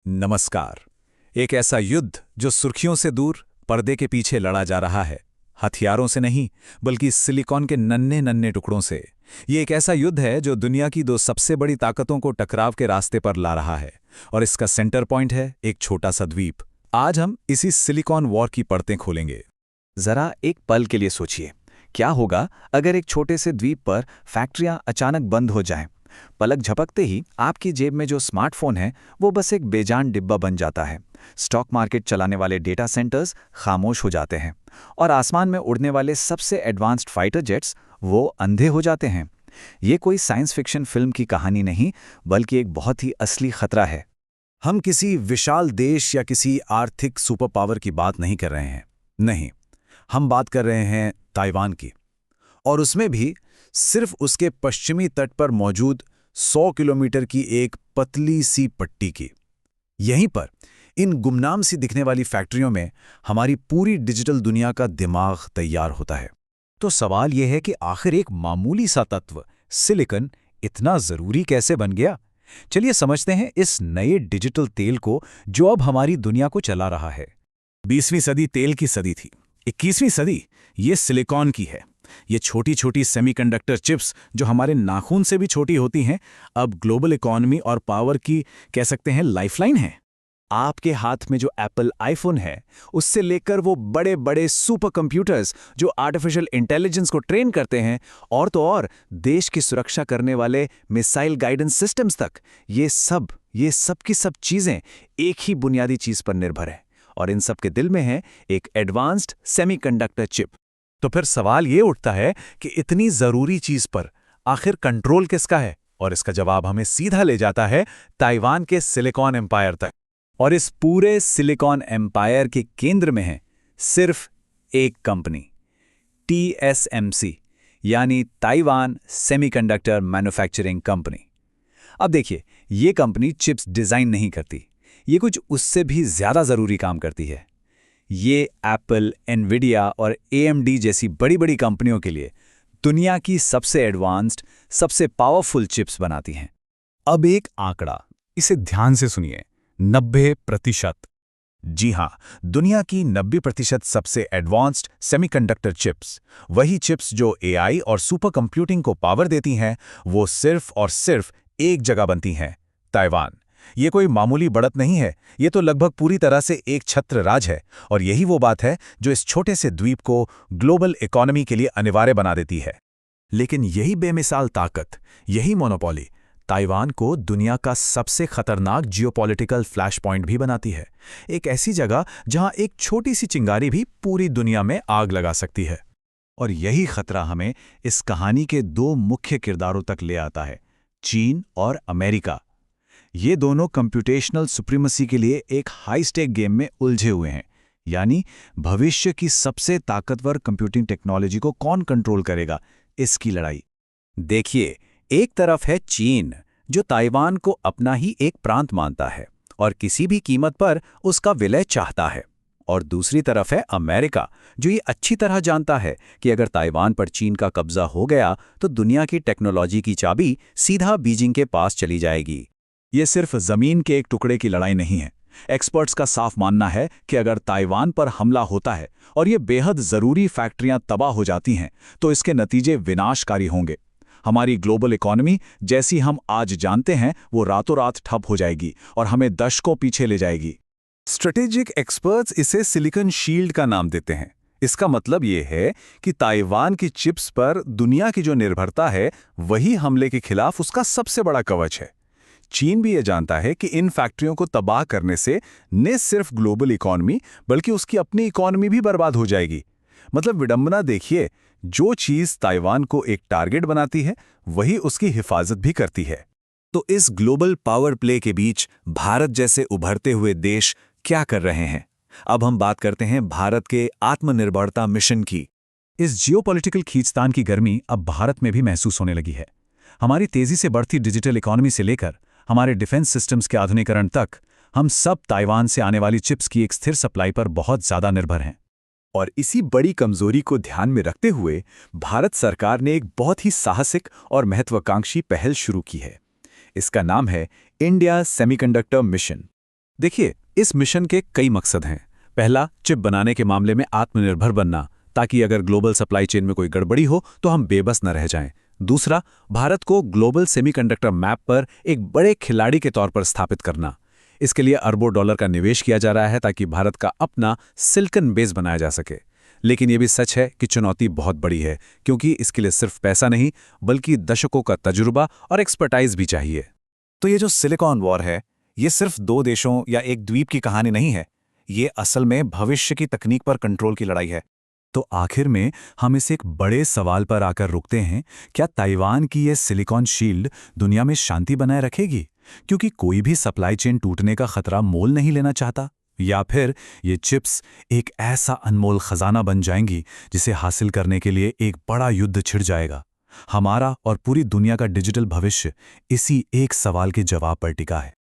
नमस्कार। एक ऐसा युद्ध जो सुर्खियों से दूर पर्दे के पीछे लड़ा जा रहा है, हथियारों से नहीं बल्कि सिलिकॉन के नन्हे नन्हे टुकड़ों से। ये एक ऐसा युद्ध है जो दुनिया की दो सबसे बड़ी ताकतों को टकराव के रास्ते पर ला रहा है, और इसका सेंटर पॉइंट है एक छोटा सा द्वीप। आज हम इसी सिलिकॉन वॉर की परतें खोलेंगे। जरा एक पल के लिए सोचिए, क्या होगा अगर एक छोटे से द्वीप पर फैक्ट्रियां अचानक बंद हो जाएं? पलक झपकते ही आपकी जेब में जो स्मार्टफोन है वो बस एक बेजान डिब्बा बन जाता है। स्टॉक मार्केट चलाने वाले डेटा सेंटर्स खामोश हो जाते हैं और आसमान में उड़ने वाले सबसे एडवांस्ड फाइटर जेट्स वो अंधे हो जाते हैं। ये कोई साइंस फिक्शन फिल्म की कहानी नहीं, बल्कि एक बहुत ही असली खतरा है। हम किसी विशाल देश या किसी आर्थिक सुपर पावर की बात नहीं कर रहे हैं। नहीं, हम बात कर रहे हैं ताइवान की, और उसमें भी सिर्फ उसके पश्चिमी तट पर मौजूद 100 किलोमीटर की एक पतली सी पट्टी की। यहीं पर इन गुमनाम सी दिखने वाली फैक्ट्रियों में हमारी पूरी डिजिटल दुनिया का दिमाग तैयार होता है। तो सवाल यह है कि आखिर एक मामूली सा तत्व सिलिकॉन इतना जरूरी कैसे बन गया। चलिए समझते हैं इस नए डिजिटल तेल को जो अब हमारी दुनिया को चला रहा है। 20वीं सदी तेल की सदी थी, 21वीं सदी ये सिलिकॉन की है। ये छोटी छोटी सेमीकंडक्टर चिप्स जो हमारे नाखून से भी छोटी होती हैं, अब ग्लोबल इकोनॉमी और पावर की कह सकते हैं लाइफलाइन है। आपके हाथ में जो एप्पल आईफोन है, उससे लेकर वो बड़े बड़े सुपर कंप्यूटर्स जो आर्टिफिशियल इंटेलिजेंस को ट्रेन करते हैं, और तो और देश की सुरक्षा करने वाले मिसाइल गाइडेंस सिस्टम्स तक, ये सब की सब चीजें एक ही बुनियादी चीज पर निर्भर है, और इन सब के दिल में है एक एडवांस्ड सेमीकंडक्टर चिप। तो फिर सवाल ये उठता है कि इतनी जरूरी चीज पर आखिर कंट्रोल किसका है, और इसका जवाब हमें सीधा ले जाता है ताइवान के सिलिकॉन एम्पायर तक। और इस पूरे सिलिकॉन एम्पायर के केंद्र में है सिर्फ एक कंपनी, TSMC, यानी ताइवान सेमीकंडक्टर मैन्युफैक्चरिंग कंपनी। अब देखिए, ये कंपनी चिप्स डिजाइन नहीं करती, ये कुछ उससे भी ज्यादा जरूरी काम करती है। ये एप्पल, एनविडिया और AMD जैसी बड़ी बड़ी कंपनियों के लिए दुनिया की सबसे एडवांस्ड, सबसे पावरफुल चिप्स बनाती हैं। अब एक आंकड़ा, इसे ध्यान से सुनिए, 90%। जी हां, दुनिया की 90% सबसे एडवांस्ड सेमीकंडक्टर चिप्स, वही चिप्स जो AI और सुपर कंप्यूटिंग को पावर देती हैं, वो सिर्फ और सिर्फ एक जगह बनती हैं, ताइवान। ये कोई मामूली बढ़त नहीं है, ये तो लगभग पूरी तरह से एक छत्र राज है, और यही वो बात है जो इस छोटे से द्वीप को ग्लोबल इकोनॉमी के लिए अनिवार्य बना देती है। लेकिन यही बेमिसाल ताकत, यही मोनोपोली ताइवान को दुनिया का सबसे खतरनाक जियोपॉलिटिकल फ्लैश पॉइंट भी बनाती है। एक ऐसी जगह जहां एक छोटी सी चिंगारी भी पूरी दुनिया में आग लगा सकती है। और यही खतरा हमें इस कहानी के दो मुख्य किरदारों तक ले आता है, चीन और अमेरिका। ये दोनों कंप्यूटेशनल सुप्रीमेसी के लिए एक हाई स्टेक गेम में उलझे हुए हैं, यानी भविष्य की सबसे ताकतवर कंप्यूटिंग टेक्नोलॉजी को कौन कंट्रोल करेगा, इसकी लड़ाई। देखिए, एक तरफ है चीन जो ताइवान को अपना ही एक प्रांत मानता है और किसी भी कीमत पर उसका विलय चाहता है, और दूसरी तरफ है अमेरिका जो ये अच्छी तरह जानता है कि अगर ताइवान पर चीन का कब्जा हो गया तो दुनिया की टेक्नोलॉजी की चाबी सीधा बीजिंग के पास चली जाएगी। ये सिर्फ जमीन के एक टुकड़े की लड़ाई नहीं है। एक्सपर्ट्स का साफ मानना है कि अगर ताइवान पर हमला होता है और ये बेहद जरूरी फैक्ट्रियां तबाह हो जाती हैं, तो इसके नतीजे विनाशकारी होंगे। हमारी ग्लोबल इकोनॉमी जैसी हम आज जानते हैं वो रातों रात ठप हो जाएगी और हमें दशकों पीछे ले जाएगी। स्ट्रेटेजिक एक्सपर्ट्स इसे सिलिकॉन शील्ड का नाम देते हैं। इसका मतलब ये है कि ताइवान की चिप्स पर दुनिया की जो निर्भरता है, वही हमले के खिलाफ उसका सबसे बड़ा कवच है। चीन भी ये जानता है कि इन फैक्ट्रियों को तबाह करने से न सिर्फ ग्लोबल इकोनॉमी बल्कि उसकी अपनी इकोनॉमी भी बर्बाद हो जाएगी। मतलब विडंबना देखिए, जो चीज ताइवान को एक टारगेट बनाती है वही उसकी हिफाजत भी करती है। तो इस ग्लोबल पावर प्ले के बीच भारत जैसे उभरते हुए देश क्या कर रहे हैं? अब हम बात करते हैं भारत के आत्मनिर्भरता मिशन की। इस जियोपॉलिटिकल खींचतान की गर्मी अब भारत में भी महसूस होने लगी है। हमारी तेजी से बढ़ती डिजिटल इकोनॉमी से लेकर हमारे डिफेंस सिस्टम्स के आधुनिकीकरण तक, हम सब ताइवान से आने वाली चिप्स की एक स्थिर सप्लाई पर बहुत ज्यादा निर्भर हैं। और इसी बड़ी कमजोरी को ध्यान में रखते हुए भारत सरकार ने एक बहुत ही साहसिक और महत्वाकांक्षी पहल शुरू की है। इसका नाम है इंडिया सेमीकंडक्टर मिशन। देखिए, इस मिशन के कई मकसद हैं। पहला, चिप बनाने के मामले में आत्मनिर्भर बनना, ताकि अगर ग्लोबल सप्लाई चेन में कोई गड़बड़ी हो तो हम बेबस न रह जाएं। दूसरा, भारत को ग्लोबल सेमीकंडक्टर मैप पर एक बड़े खिलाड़ी के तौर पर स्थापित करना। इसके लिए अरबों डॉलर का निवेश किया जा रहा है ताकि भारत का अपना सिलिकॉन बेस बनाया जा सके। लेकिन यह भी सच है कि चुनौती बहुत बड़ी है, क्योंकि इसके लिए सिर्फ पैसा नहीं बल्कि दशकों का तजुर्बा और एक्सपर्टाइज भी चाहिए। तो ये जो सिलिकॉन वॉर है, ये सिर्फ दो देशों या एक द्वीप की कहानी नहीं है। ये असल में भविष्य की तकनीक पर कंट्रोल की लड़ाई है। तो आखिर में हम इस एक बड़े सवाल पर आकर रुकते हैं, क्या ताइवान की ये सिलिकॉन शील्ड दुनिया में शांति बनाए रखेगी, क्योंकि कोई भी सप्लाई चेन टूटने का खतरा मोल नहीं लेना चाहता? या फिर ये चिप्स एक ऐसा अनमोल खजाना बन जाएंगी जिसे हासिल करने के लिए एक बड़ा युद्ध छिड़ जाएगा? हमारा और पूरी दुनिया का डिजिटल भविष्य इसी एक सवाल के जवाब पर टिका है।